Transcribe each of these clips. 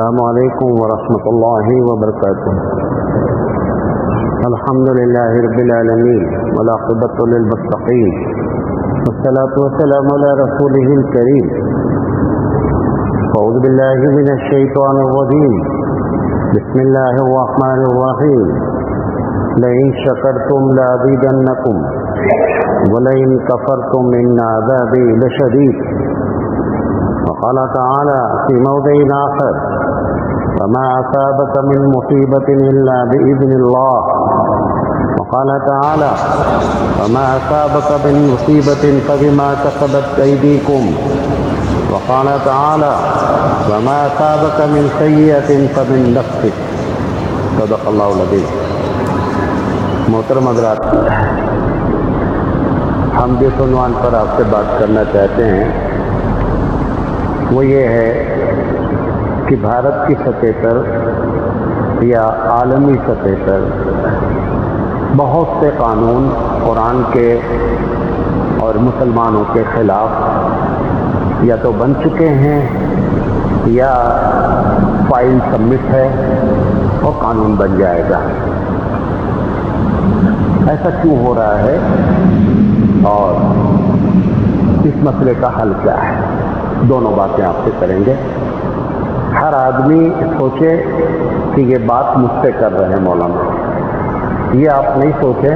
السلام علیکم ورحمۃ اللہ وبرکاتہ۔ الحمد للہ رب العالمین والعاقبۃ للمتقین والصلاۃ والسلام علی رسولہ الکریم۔ اعوذ باللہ من الشیطان الرجیم، بسم اللہ الرحمن الرحیم۔ لئن شکرتم لازیدنکم ولئن کفرتم ان عذابی لشدید۔ وقال تعالى في موضع آخر: وما أصابك من مصيبة إلا بإذن الله۔ وقال تعالى: وما أصابك من مصيبة فبما كسبت أيديكم۔ وقال تعالى: وما أصابك من سيئة فمن نفسك۔ صدق اللہ العظیم۔ محترم حضرات، ہم جس عنوان پر آپ سے بات کرنا چاہتے ہیں وہ یہ ہے کہ بھارت کی سطح پر یا عالمی سطح پر بہت سے قانون قرآن کے اور مسلمانوں کے خلاف یا تو بن چکے ہیں یا فائل سبمٹ ہے اور قانون بن جائے گا۔ ایسا کیوں ہو رہا ہے اور اس مسئلے کا حل کیا ہے؟ دونوں باتیں آپ سے کریں گے۔ ہر آدمی سوچے کہ یہ بات مجھ سے کر رہے ہیں مولانا، یہ آپ نہیں سوچیں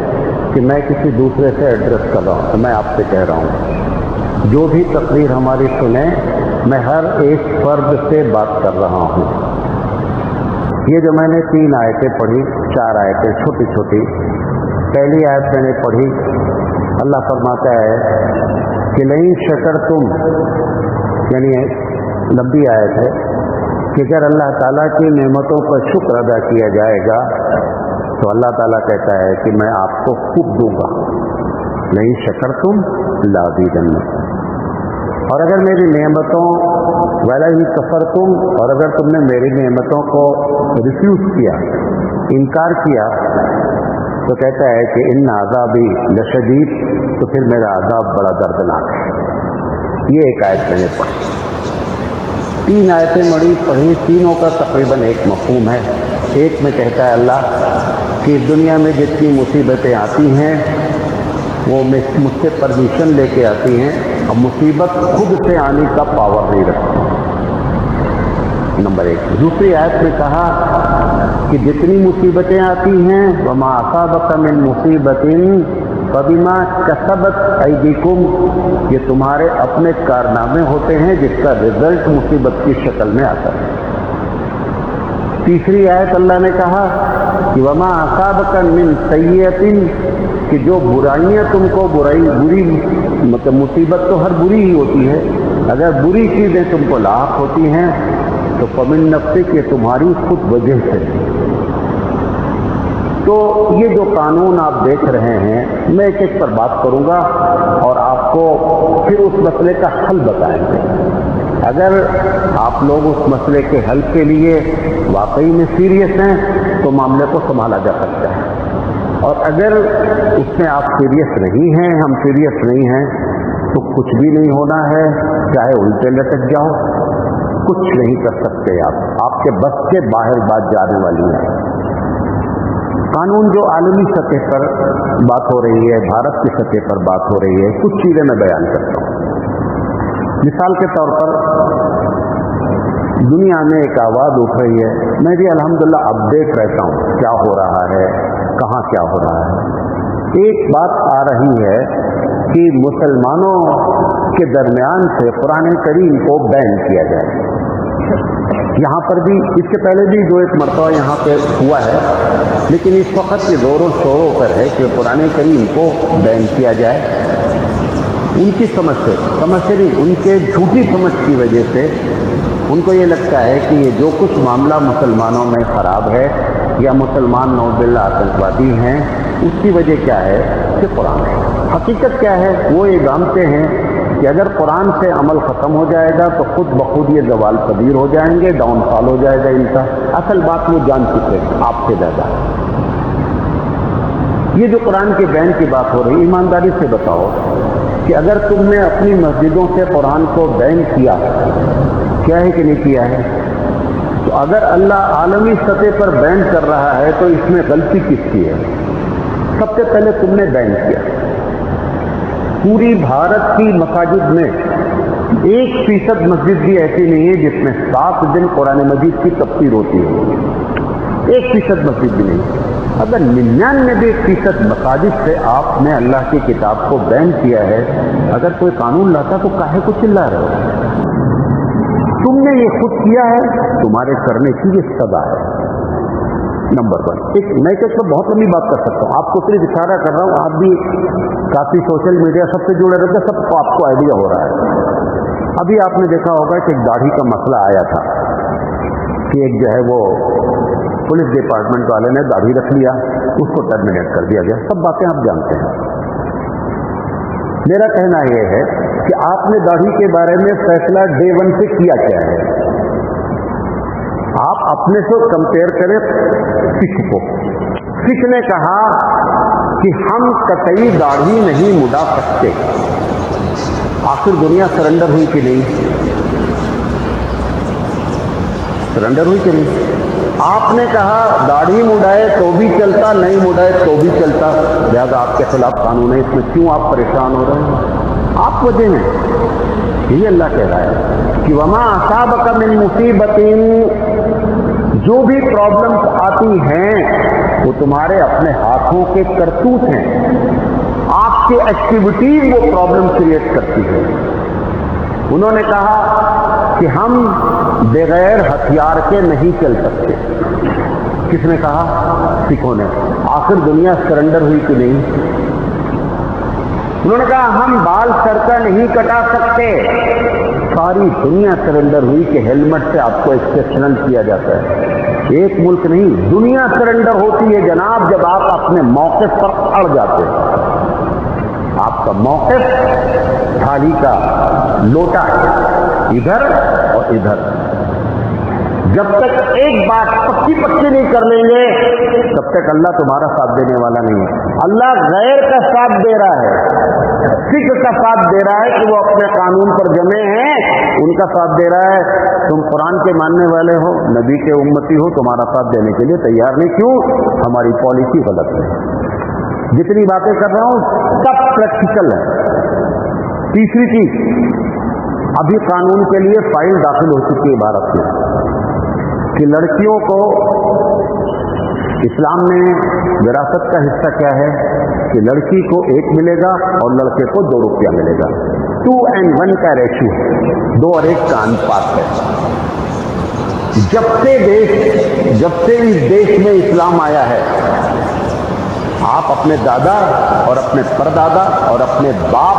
کہ میں کسی دوسرے سے ایڈریس کر رہا ہوں۔ تو میں آپ سے کہہ رہا ہوں، جو بھی تقریر ہماری سنیں، میں ہر ایک فرد سے بات کر رہا ہوں۔ یہ جو میں نے 3 آیتیں پڑھی، 4 آیتیں چھوٹی چھوٹی، پہلی آیت میں نے پڑھی، اللہ فرماتا ہے کہ لئن شکرتم، یعنی لمبی آیت ہے کہ اگر اللہ تعالیٰ کی نعمتوں پر شکر ادا کیا جائے گا تو اللہ تعالیٰ کہتا ہے کہ میں آپ کو خوب دوں گا۔ لئن شکرتم لازیدنکم۔ اور اگر میری نعمتوں ولئن کفرتم، اور اگر تم نے میری نعمتوں کو ریفیوز کیا، انکار کیا، تو کہتا ہے کہ ان عذابی لشدید، تو پھر میرا عذاب بڑا دردناک ہے۔ یہ ایک آیت میں نے پڑھی۔ 3 آیتیں پڑھی، تینوں کا تقریباً ایک مفہوم ہے۔ ایک میں کہتا ہے اللہ کہ دنیا میں جتنی مصیبتیں آتی ہیں وہ مجھ سے پرمیشن لے کے آتی ہیں، اب مصیبت خود سے آنے کا پاور نہیں رکھتی، نمبر 1۔ دوسری آیت میں کہا کہ جتنی مصیبتیں آتی ہیں وما اصابک من مصیبت فبما کسبت ایدیکم، یہ تمہارے اپنے کارنامے ہوتے ہیں جس کا رزلٹ مصیبت کی شکل میں آتا ہے۔ تیسری آیت اللہ نے کہا کہ وما اصابک من سیئۃ، کہ جو برائیاں تم کو بری مطلب مصیبت تو ہر بری ہی ہوتی ہے، اگر بری چیزیں تم کو لاحق ہوتی ہیں تو فمن نفسک، یہ تمہاری خود وجہ سے۔ تو یہ جو قانون آپ دیکھ رہے ہیں، میں ایک ایک پر بات کروں گا اور آپ کو پھر اس مسئلے کا حل بتائیں گے۔ اگر آپ لوگ اس مسئلے کے حل کے لیے واقعی میں سیریس ہیں تو معاملے کو سنبھالا جا سکتا ہے، اور اگر اس میں آپ سیریس نہیں ہیں، ہم سیریس نہیں ہیں، تو کچھ بھی نہیں ہونا ہے، چاہے الٹے لٹک جاؤ، کچھ نہیں کر سکتے آپ کے بس کے باہر بات جانے والی ہے۔ قانون جو عالمی سطح پر بات ہو رہی ہے، بھارت کی سطح پر بات ہو رہی ہے، کچھ چیزیں میں بیان کرتا ہوں۔ مثال کے طور پر دنیا میں ایک آواز اٹھ رہی ہے، میں بھی الحمدللہ اپڈیٹ رہتا ہوں کیا ہو رہا ہے، کہاں کیا ہو رہا ہے۔ ایک بات آ رہی ہے کہ مسلمانوں کے درمیان سے قرآن کریم کو بین کیا جائے۔ یہاں پر بھی اس سے پہلے بھی 2-1 مرتبہ یہاں پہ ہوا ہے، لیکن اس وقت یہ زوروں شوروں پر ہے کہ قرآن کریم کو بین کیا جائے۔ ان کی سمجھ سے نہیں، ان کے جھوٹی سمجھ کی وجہ سے ان کو یہ لگتا ہے کہ یہ جو کچھ معاملہ مسلمانوں میں خراب ہے یا مسلمان نعوذ باللہ آتنکوادی ہیں، اس کی وجہ کیا ہے کہ قرآن ہے۔ حقیقت کیا ہے؟ وہ یہ جانتے ہیں کہ اگر قرآن سے عمل ختم ہو جائے گا تو خود بخود یہ زوال پذیر ہو جائیں گے، ڈاؤن فال ہو جائے گا ان کا۔ اصل بات وہ جان چکے ہیں آپ سے زیادہ۔ یہ جو قرآن کے بین کی بات ہو رہی ہے، ایمانداری سے بتاؤ کہ اگر تم نے اپنی مسجدوں سے قرآن کو بین کیا ہے کہ نہیں کیا ہے؟ تو اگر اللہ عالمی سطح پر بین کر رہا ہے تو اس میں غلطی کس کی ہے؟ سب سے پہلے تم نے بین کیا. پوری بھارت کی مساجد میں 1% مسجد بھی ایسی نہیں ہے جس میں 7 دن قرآن مجید کی تفسیر ہوتی ہے. 1% مسجد بھی نہیں. اگر 99% مساجد سے آپ نے اللہ کی کتاب کو بین کیا ہے، اگر کوئی قانون لاتا تو کاہے کو چلا رہے ہو؟ تم نے یہ خود کیا ہے، تمہارے کرنے کی یہ سزا ہے. نمبر 1. میں تو بہت لمبی بات کر سکتا ہوں، آپ کو صرف اشارہ کر رہا ہوں. آپ بھی کافی سوشل میڈیا سب سے جڑے رہتے، سب کو آپ کو آئیڈیا ہو رہا ہے. ابھی آپ نے دیکھا ہوگا کہ ایک داڑھی کا مسئلہ آیا تھا کہ ایک جو ہے وہ پولیس ڈپارٹمنٹ والے نے داڑھی رکھ لیا، اس کو ٹرمینیٹ کر دیا گیا. سب باتیں آپ جانتے ہیں. میرا کہنا یہ ہے کہ آپ نے داڑھی کے بارے میں فیصلہ ڈے 1 سے کیا کیا ہے؟ آپ اپنے سے کمپیئر کریں سکھ کو. سکھ نے کہا کہ ہم قطعی داڑھی نہیں مڈا سکتے. آخر دنیا سرنڈر ہوئی کہ نہیں؟ سرنڈر ہوئی کہ نہیں؟ آپ نے کہا داڑھی مڈائے تو بھی چلتا، نہیں مڈائے تو بھی چلتا، لہذا آپ کے خلاف قانون ہے. اس میں کیوں آپ پریشان ہو رہے ہیں؟ آپ وجہ ہیں. یہ اللہ کہہ رہا ہے کہ وما اصابک من مصیبت، جو بھی پرابلمس آتی ہیں وہ تمہارے اپنے ہاتھوں کے کرتوت ہیں. آپ کی ایکٹیویٹیز وہ پرابلم کریٹ کرتی ہے. انہوں نے کہا کہ ہم بغیر ہتھیار کے نہیں چل سکتے. کس نے کہا؟ سکھوں نے. آخر دنیا سرنڈر ہوئی کہ نہیں؟ انہوں نے کہا ہم بال سر کا نہیں کٹا سکتے. ساری دنیا سرنڈر ہوئی کہ ہیلمٹ سے آپ کو ایکسپشنل کیا جاتا ہے. ایک ملک نہیں، دنیا سرنڈر ہوتی ہے جناب جب آپ اپنے موقف پر اڑ جاتے ہیں. آپ کا موقف تھالی کا لوٹا ہے، ادھر اور ادھر. جب تک ایک بات پکی نہیں کر لیں گے تب تک اللہ تمہارا ساتھ دینے والا نہیں ہے. اللہ غیر کا ساتھ دے رہا ہے، سکھ کا ساتھ دے رہا ہے کہ وہ اپنے قانون پر جمے ہیں، ان کا ساتھ دے رہا ہے. تم قرآن کے ماننے والے ہو، نبی کے امتی ہو، تمہارا ساتھ دینے کے لیے تیار نہیں. کیوں؟ ہماری پالیسی غلط ہے. جتنی باتیں کر رہا ہوں سب پریکٹیکل ہے. تیسری چیز، ابھی قانون کے لیے فائل داخل ہو چکی ہے بھارت میں کہ لڑکیوں کو اسلام میں وراثت کا حصہ کیا ہے کہ لڑکی کو 1 ملے گا اور لڑکے کو 2 روپیہ ملے گا. 2:1 کا ریشیو، 2 اور 1 کا انپات ہے. جب سے اس دیش میں اسلام آیا ہے، آپ اپنے دادا اور اپنے پردادا اور اپنے باپ،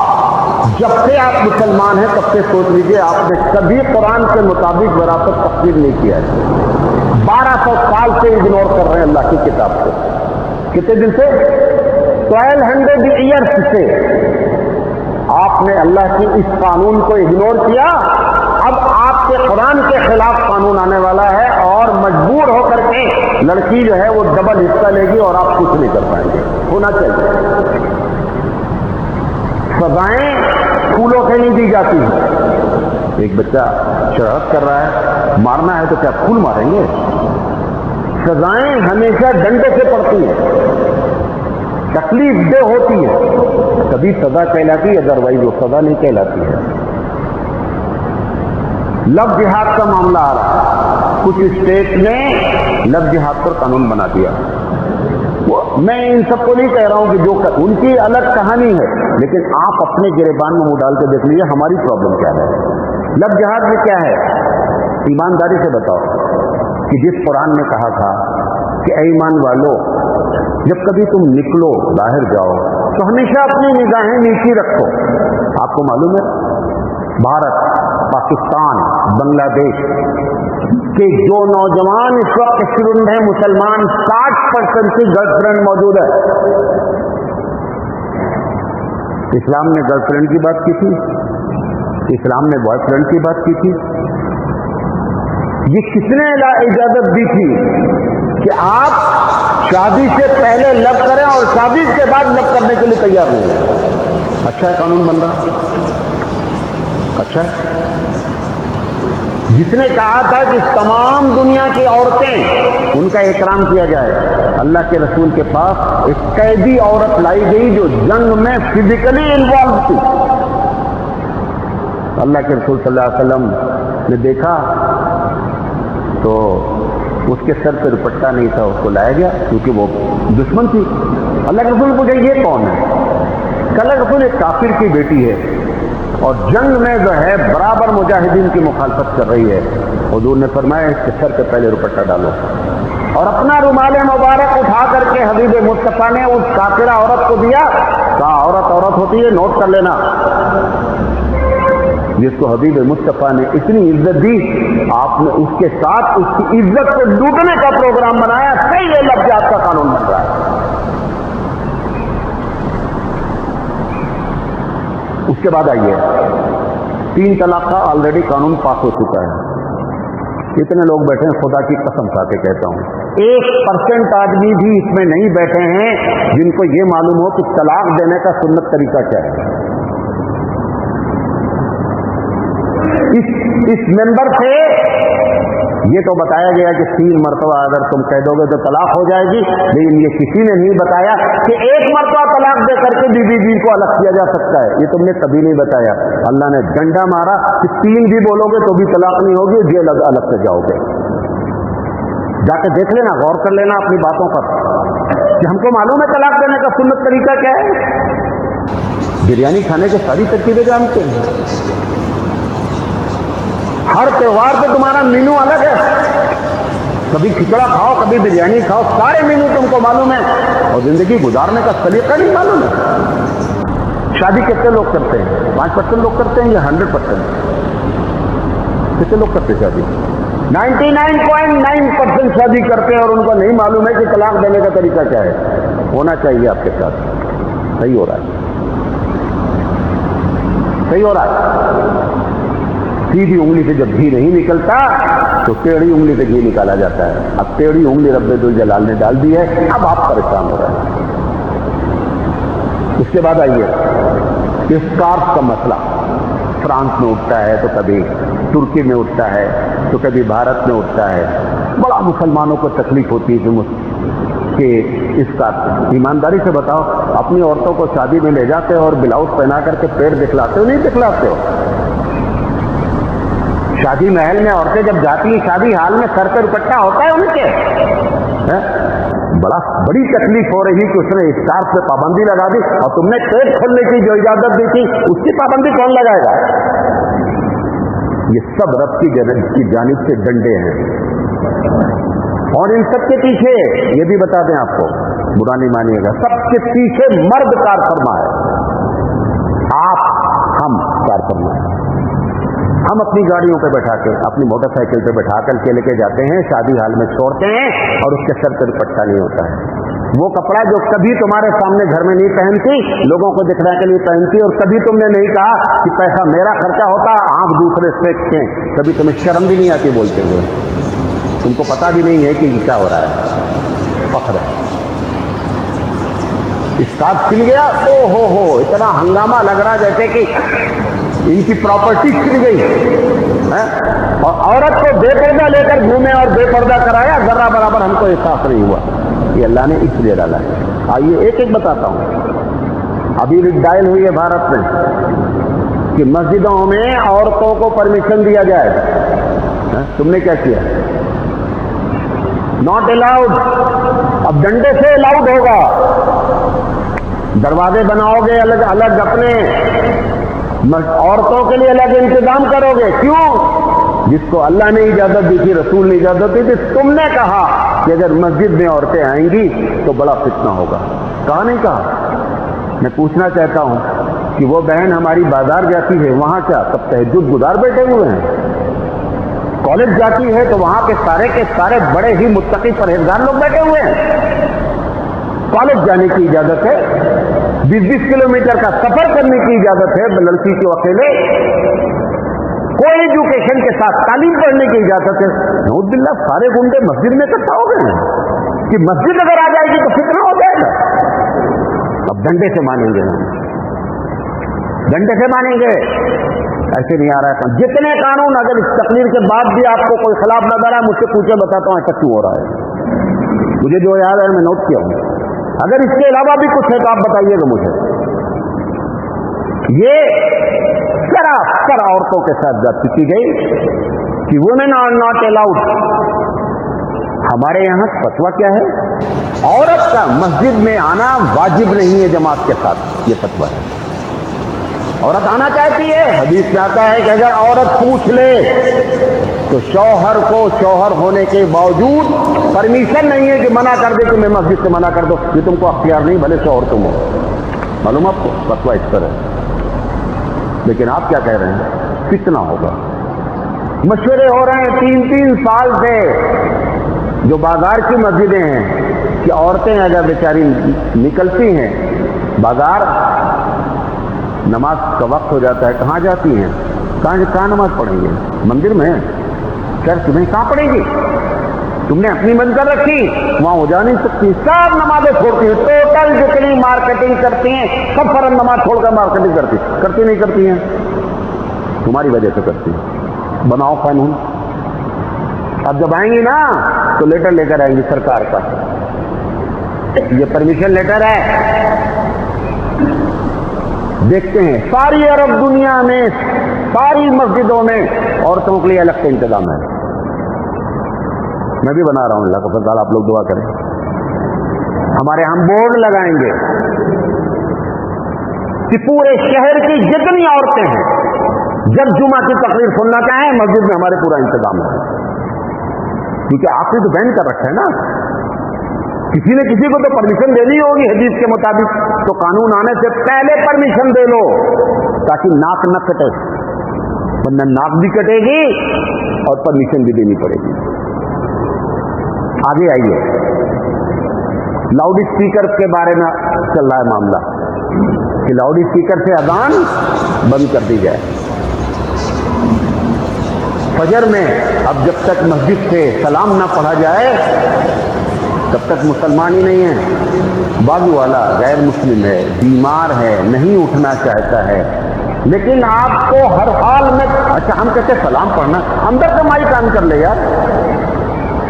جب سے آپ مسلمان ہیں تب سے سوچ لیجئے آپ نے کبھی قرآن کے مطابق وراثت تقسیم نہیں کیا ہے. 1200 سال سے اگنور کر رہے ہیں اللہ کی کتاب کو. کتنے دن سے؟ 1200 ایئرس سے آپ نے اللہ کی اس قانون کو اگنور کیا. اب آپ کے قرآن کے خلاف قانون آنے والا ہے اور مجبور ہو کر کے لڑکی جو ہے وہ ڈبل حصہ لے گی اور آپ کچھ نہیں کر پائیں گے. ہونا چاہیے. سزائیں پھولوں سے نہیں دی جاتی ہیں. ایک بچہ شرارت کر رہا ہے، مارنا ہے تو کیا پھول ماریں گے؟ سزائیں ہمیشہ ڈنڈے سے پڑتی ہیں، تکلیف دہ ہوتی ہے، کبھی سزا کہلاتی ہے، ادروائز وہ سزا نہیں کہلاتی ہے. لو جہاد کا معاملہ آ رہا ہے، کچھ اسٹیٹ نے لو جہاد پر قانون بنا دیا. میں ان سب کو نہیں کہہ رہا ہوں کہ جو ان کی الگ کہانی ہے، لیکن آپ اپنے گریبان میں منہ ڈال کے دیکھ لیجیے ہماری پرابلم کیا ہے. لو جہاد میں کیا ہے؟ ایمانداری سے بتاؤ کہ جس قرآن نے کہا تھا کہ اے ایمان والو جب کبھی تم نکلو باہر جاؤ تو ہمیشہ اپنی نگاہیں نیچی رکھو. آپ کو معلوم ہے بھارت، پاکستان، بنگلہ دیش کہ جو نوجوان اس وقت اسٹوڈنٹ ہیں مسلمان، 60% کی گرل فرینڈ موجود ہے. اسلام نے گرل فرینڈ کی بات کی تھی، اسلام نے بوائے فرینڈ کی بات کی تھی. یہ کس نے اجازت دی تھی کہ آپ شادی سے پہلے لو کریں اور شادی کے بعد لو کرنے کے لیے تیار نہیں ہیں؟ اچھا ہے قانون بن رہا، اچھا ہے. جس نے کہا تھا کہ تمام دنیا کی عورتیں ان کا احترام کیا جائے، اللہ کے رسول کے پاس ایک قیدی عورت لائی گئی جو جنگ میں فزیکلی انوالو تھی. اللہ کے رسول صلی اللہ علیہ وسلم نے دیکھا تو اس کے سر پہ دوپٹہ نہیں تھا، اس کو لایا گیا کیونکہ وہ دشمن تھی. اللہ کے رسول پوچھا یہ کون ہے؟ اللہ کے رسول ایک کافر کی بیٹی ہے اور جنگ میں جو ہے برابر مجاہدین کی مخالفت کر رہی ہے. حضور نے فرمایا اس کے سر پہ پہلے دوپٹہ ڈالو، اور اپنا رومال مبارک اٹھا کر کے حبیب مصطفیٰ نے اس کافرہ عورت کو دیا. کہا عورت ہوتی ہے، نوٹ کر لینا. جس کو حبیب مصطفیٰ نے اتنی عزت دی، آپ نے اس کے ساتھ اس کی عزت کو لوٹنے کا پروگرام بنایا. صحیح یہ لفظ آپ کا قانون بن رہا ہے. اس کے بعد آئیے، 3 طلاق کا آلریڈی قانون پاس ہو چکا ہے. کتنے لوگ بیٹھے ہیں؟ خدا کی قسم کھا کے کہتا ہوں 1% آدمی بھی اس میں نہیں بیٹھے ہیں جن کو یہ معلوم ہو کہ طلاق دینے کا سنت طریقہ کیا ہے. اس ممبر سے یہ تو بتایا گیا کہ 3 مرتبہ اگر تم کہہ دو گے تو طلاق ہو جائے گی، لیکن یہ کسی نے نہیں بتایا کہ 1 مرتبہ طلاق دے کر کے بیوی کو الگ کیا جا سکتا ہے. یہ تم نے کبھی نہیں بتایا. اللہ نے ڈنڈا مارا کہ 3 بھی بولو گے تو بھی طلاق نہیں ہوگی، جیل الگ سے جاؤ گے. جا کے دیکھ لینا، غور کر لینا اپنی باتوں پر کہ ہم کو معلوم ہے طلاق دینے کا سنت طریقہ کیا ہے. بریانی کھانے کی ساری ترکیبیں جانتے ہیں. ہر تہوار پہ تمہارا مینو الگ ہے. کبھی کھچڑا کھاؤ، کبھی بریانی کھاؤ، سارے مینو تم کو معلوم ہے، اور زندگی گزارنے کا سلیقہ نہیں معلوم ہے. شادی کتنے لوگ کرتے ہیں؟ 5% لوگ کرتے ہیں یا 100%؟ کتنے لوگ کرتے ہیں شادی؟ 99.9% شادی کرتے ہیں اور ان کو نہیں معلوم ہے کہ طلاق دینے کا طریقہ کیا ہے. ہونا چاہیے آپ کے ساتھ. صحیح ہو رہا ہے، صحیح ہو رہا ہے. سیدھی انگلی سے جب گھی نہیں نکلتا تو ٹیڑھی انگلی سے گھی نکالا جاتا ہے. اب ٹیڑھی انگلی رب الجلال نے ڈال دی ہے، اب آپ پریشان ہو رہے ہیں. اس کے بعد آئیے اسکارف کا مسئلہ. فرانس میں اٹھتا ہے تو کبھی ترکی میں اٹھتا ہے تو کبھی بھارت میں اٹھتا ہے. بڑا مسلمانوں کو تکلیف ہوتی ہے کہ اس کا ایمانداری سے بتاؤ، اپنی عورتوں کو شادی میں لے جاتے ہو اور بلاؤز پہنا کر کے پیڑ دکھلاتے ہو؟ نہیں دکھلاتے ہو. شادی محل میں عورتیں جب جاتی ہیں شادی حال میں سر پہ دوپٹہ ہوتا ہے ان کے. بڑی تکلیف ہو رہی کہ اس نے اسکارف پہ پابندی لگا دی، اور تم نے پیٹ کھولنے کی جو اجازت دی تھی اس کی پابندی کون لگائے گا؟ یہ سب رب کی جانب سے ڈنڈے ہیں. اور ان سب کے پیچھے یہ بھی بتا دیں آپ کو، برا نہیں مانیے گا، سب کے پیچھے مرد کار فرما ہے. آپ ہم کار فرما ہے. ہم اپنی گاڑیوں پہ بیٹھا کے، اپنی موٹر سائیکل پہ بیٹھا کر کے لے کے جاتے ہیں، شادی حال میں چھوڑتے ہیں اور اس کے سر پہ دوپٹہ نہیں ہوتا ہے. وہ کپڑا جو کبھی تمہارے سامنے گھر میں نہیں پہنتی، لوگوں کو دکھنے کے لیے پہنتی، اور کبھی تم نے نہیں کہا کہ پیسہ میرا خرچہ ہوتا، آنکھ دوسرے سے دیکھتے ہیں. کبھی تمہیں شرم بھی نہیں آتی بولتے ہوئے، تم کو پتا بھی نہیں ہے کہ کیا ہو رہا ہے. فخر ہے. اسکارف کھل گیا، او ہو اتنا ہنگامہ لگ رہا جیسے کہ ان کی پراپرٹی کھل گئی. اور عورت کو بے پردہ لے کر گھومے اور بے پردہ کرایا، ذرہ برابر ہم کو احساس نہیں ہوا. یہ اللہ نے اس لیے ڈالا ہے. آئیے ایک ایک بتاتا ہوں. ابھی ڈائل ہوئی ہے بھارت میں کہ مسجدوں میں عورتوں کو پرمیشن دیا جائے. تم نے کیا کیا؟ Not allowed. اب ڈنڈے سے الاؤڈ ہوگا. دروازے بناؤ گے الگ الگ، اپنے عورتوں کے لیے الگ انتظام کرو گے. کیوں؟ جس کو اللہ نے اجازت دی تھی، رسول نے اجازت دی تھی، تم نے کہا کہ اگر مسجد میں عورتیں آئیں گی تو بڑا فتنہ ہوگا. کہا نہیں کہا؟ میں پوچھنا چاہتا ہوں کہ وہ بہن ہماری بازار جاتی ہے، وہاں کیا سب تہجد گزار بیٹھے ہوئے ہیں؟ کالج جاتی ہے تو وہاں کے سارے بڑے ہی متقی پرہیزگار لوگ بیٹھے ہوئے ہیں. کالج جانے کی اجازت ہے، 20 کلومیٹر کا سفر کرنے کی اجازت ہے لڑکی کو اکیلے، کوئی ایجوکیشن کے ساتھ تعلیم پڑھنے کی اجازت ہے. نعوذ باللہ سارے گنڈے مسجد میں اکٹھا ہو گئے ہیں کہ مسجد اگر آ جائے گی تو فتنہ ہو جائے گا. اب ڈنڈے سے مانیں گے، ڈنڈے سے مانیں گے. ایسے نہیں آ رہا ہے. جتنے قانون اگر اس تقریر کے بعد بھی آپ کو کوئی خلاف نظر آئے مجھ سے پوچھے, بتاتا ہوں ایسا کیوں ہو رہا ہے. مجھے جو یاد ہے میں نوٹ کیا ہوں. اگر اس کے علاوہ بھی کچھ ہے تو آپ بتائیے گا مجھے. یہ سراسر عورتوں کے ساتھ زیادتی کی گئی کہ وومن آر ناٹ الاؤڈ. ہمارے یہاں فتویٰ کیا ہے؟ عورت کا مسجد میں آنا واجب نہیں ہے جماعت کے ساتھ. یہ فتویٰ ہے. عورت آنا چاہتی ہے, حدیث میں آتا ہے کہ اگر عورت پوچھ لے تو شوہر کو شوہر ہونے کے باوجود پرمیشن نہیں ہے کہ منع کر دے کہ میں مسجد سے منع کر دو. یہ تم کو اختیار نہیں, بھلے شوہر تم ہو. معلوم آپ کو فتویٰ اس پر ہے. لیکن آپ کیا کہہ رہے ہیں؟ کتنا ہوگا؟ مشورے ہو رہے ہیں 3 سال سے. جو بازار کی مسجدیں ہیں کہ عورتیں اگر بیچاری نکلتی ہیں بازار, نماز کا وقت ہو جاتا ہے, کہاں جاتی ہیں؟ کہاں نماز پڑھیں گے؟ مندر میں. چرچ میں کہاں پڑھیں گی؟ تم نے اپنی بند کر رکھی, وہاں ہو جا نہیں سکتی. سب نمازیں چھوڑتی ہیں. ٹوٹل جتنی مارکیٹنگ کرتی ہیں سب فرض نماز چھوڑ کر مارکیٹنگ کرتی نہیں کرتی ہیں؟ تمہاری وجہ سے کرتی ہیں. بناؤ قانون. اب جب آئیں گی نا تو لیٹر لے کر آئیں گی سرکار کا, یہ پرمیشن لیٹر ہے. دیکھتے ہیں ساری عرب دنیا میں ساری مسجدوں میں عورتوں کے لیے الگ سے انتظام ہے. میں بھی بنا رہا ہوں, اللہ کا فضل, آپ لوگ دعا کریں. ہمارے ہم بورڈ لگائیں گے کہ پورے شہر کی جتنی عورتیں ہیں جب جمعہ کی تقریر سننا چاہیں مسجد میں ہمارے پورا انتظام ہے. کیونکہ آپ نے تو بین کر رکھا ہے نا, کسی نے کسی کو تو پرمیشن دینی ہوگی حدیث کے مطابق. تو قانون آنے سے پہلے پرمیشن دے لو تاکہ ناک نہ کٹے, ورنہ ناک بھی کٹے گی اور پرمیشن بھی دینی پڑے گی. آگے آئیے, لاؤڈ اسپیکر کے بارے میں چل رہا ہے معاملہ کہ لاؤڈ اسپیکر سے اذان بند کر دی جائے. فجر میں اب جب تک مسجد سے سلام نہ پڑھا جائے تب تک مسلمان ہی نہیں ہے. بازو والا غیر مسلم ہے, بیمار ہے, نہیں اٹھنا چاہتا ہے, لیکن آپ کو ہر حال میں اچھا ہم کہتے سلام پڑھنا, اندر سے مائک آن کر لے یار.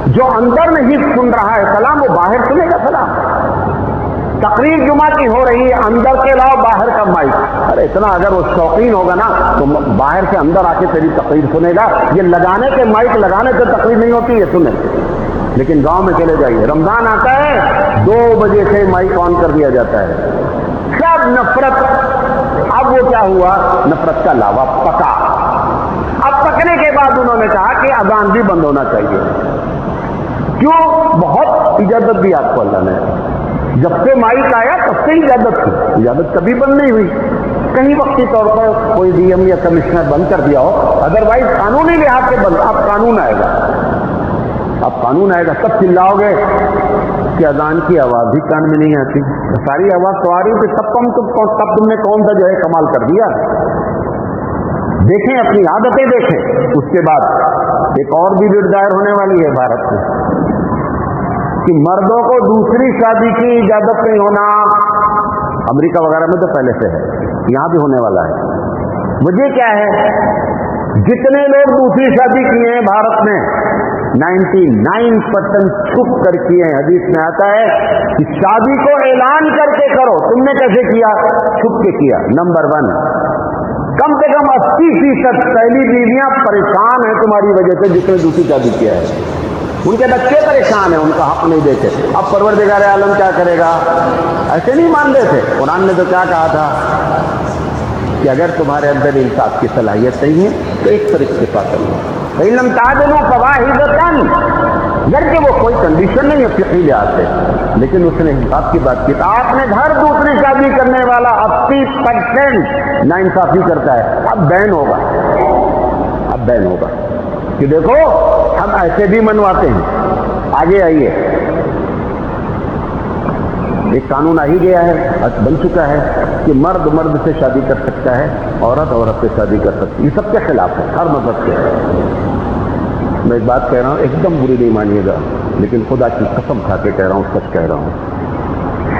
جو اندر نہیں سن رہا ہے سلام وہ باہر سنے گا سلام. تقریر جمعہ کی ہو رہی ہے, اندر کے علاوہ باہر کا مائک. ارے اتنا اگر وہ شوقین ہوگا نا تو باہر سے اندر آ کے تیری تقریر سنے گا. یہ لگانے کے مائک لگانے سے تقریر نہیں ہوتی ہے, سنیں. لیکن گاؤں میں چلے جائیے, رمضان آتا ہے 2 بجے سے مائک آن کر دیا جاتا ہے. سب نفرت. اب وہ کیا ہوا, نفرت کا لاوا پکا. اب پکنے کے بعد انہوں نے کہا کہ اذان بھی بند ہونا چاہیے. کیوں؟ بہت اجازت دی آپ کو اللہ نے. جب سے مائک آیا تب سے اجازت تھی, اجازت کبھی بند نہیں ہوئی. کہیں وقتی طور پر کوئی ڈی ایم یا کمشنر بند کر دیا ہو, ادروائز قانونی لحاظ سے بند. اب قانون آئے گا, اب قانون آئے گا, سب چلاؤ گے کہ اذان کی آواز بھی کان میں نہیں آتی. ساری آواز تو آ رہی تھی, تب تم نے کون سا جو ہے کمال کر دیا. دیکھیں اپنی عادتیں دیکھیں. اس کے بعد ایک اور بھی بل دائر ہونے والی ہے بھارت میں کہ مردوں کو دوسری شادی کی اجازت نہیں ہونا. امریکہ وغیرہ میں تو پہلے سے ہے, یہاں بھی ہونے والا ہے. وجہ کیا ہے؟ جتنے لوگ دوسری شادی کیے ہیں بھارت میں 99% چھپ کر کیے ہیں. حدیث میں آتا ہے کہ شادی کو اعلان کر کے کرو. تم نے کیسے کیا؟ چھپ کے کیا. نمبر 1, کم سے کم 80% پہلی بیویاں پریشان ہیں تمہاری وجہ سے جس نے دوسری شادی کیا ہے. ان کے بچے پریشان ہیں, ان کا حق نہیں دیتے. اب پروردگار عالم کیا کرے گا؟ ایسے نہیں مانتے تھے. قرآن نے تو کیا کہا تھا کہ اگر تمہارے اندر انصاف کی صلاحیت نہیں ہے تو ایک طرح سے پا کر لو. علم تعدلوا فواحدۃ, گرچہ وہ کوئی کنڈیشن نہیں ہے فقہی لحاظ سے, لیکن اس نے انصاف کی بات کی. آپ نے گھر دوسری شادی کرنے والا 80% ناانصافی کرتا ہے. اب بین ہوگا, اب بین ہوگا کہ دیکھو ہم ایسے بھی منواتے ہیں. آگے آئیے, ایک قانون آ ہی گیا ہے, بن چکا ہے کہ مرد مرد سے شادی کر سکتا ہے, عورت عورت سے شادی کر سکتی ہے. یہ سب کے خلاف ہے, ہر مذہب کے. میں ایک بات کہہ رہا ہوں, ایک دم بری نہیں مانیے گا, لیکن خدا کی قسم کھا کے کہہ رہا ہوں, سچ کہہ رہا ہوں.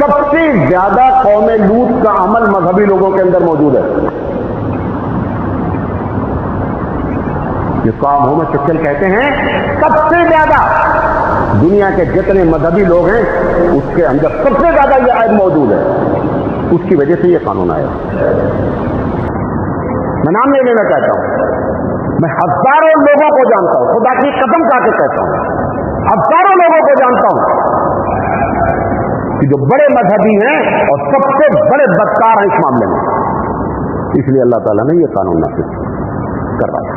سب سے زیادہ قوم لوط کا عمل مذہبی لوگوں کے اندر موجود ہے. جس کو عام ہوموسیکسل کہتے ہیں، سب سے زیادہ دنیا کے جتنے مذہبی لوگ ہیں اس کے اندر سب سے زیادہ یہ عیب موجود ہے. اس کی وجہ سے یہ قانون آیا. میں نام نہیں لینا چاہتا ہوں، میں ہزاروں لوگوں کو جانتا ہوں، خدا کی قسم کھا کے کہتا ہوں، ہزاروں لوگوں کو جانتا ہوں کہ جو بڑے مذہبی ہیں اور سب سے بڑے بدکار ہیں اس معاملے میں. اس لیے اللہ تعالیٰ نے یہ قانون نافذ کر رہا تھا.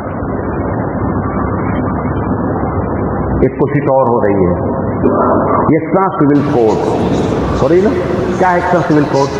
ایک کوشش اور ہو رہی ہے، یہ ایکسٹرا سول کوڈ ہو رہی نا. کیا ہے ایکسٹرا سول کوڈ؟